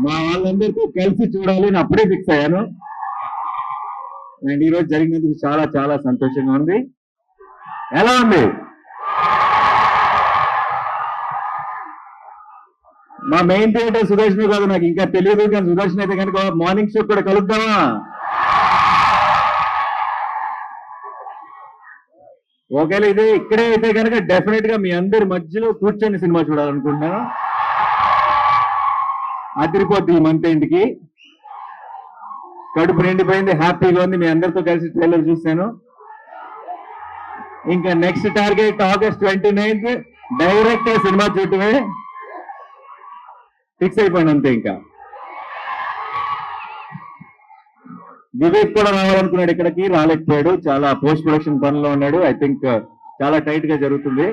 మా వాళ్ళందరితో కలిసి చూడాలి అని అప్పుడే ఫిక్స్ అయ్యాను. అండ్ ఈరోజు జరిగినందుకు చాలా చాలా సంతోషంగా ఉంది. ఎలా ఉంది? మా మెయిన్ థియేటర్ సుదర్శన్ కాదు, నాకు ఇంకా తెలియదు, కానీ సుదర్శన్ అయితే కనుక మార్నింగ్ షో కూడా కలుద్దామా? ఒకవేళ ఇదే ఇక్కడే అయితే కనుక డెఫినెట్ గా మీ అందరి మధ్యలో కూర్చొని సినిమా చూడాలనుకుంటున్నాను. అదిరిపోద్ది ఈ మంత్ ఇంటికి. కడుపు నిండిపోయింది, హ్యాపీగా ఉంది. మీ అందరితో కలిసి ట్రైలర్ చూశాను. ఇంకా next target August 29th direct cinema చూడటమే ఫిక్స్ అయిపోయింది అంతే. ఇంకా వివేక్ కూడా రావాలనుకున్నాడు, ఇక్కడికి రాలేకపోయాడు, చాలా పోస్ట్ ప్రొడక్షన్ పనిలో ఉన్నాడు. ఐ థింక్ చాలా టైట్ గా జరుగుతుంది.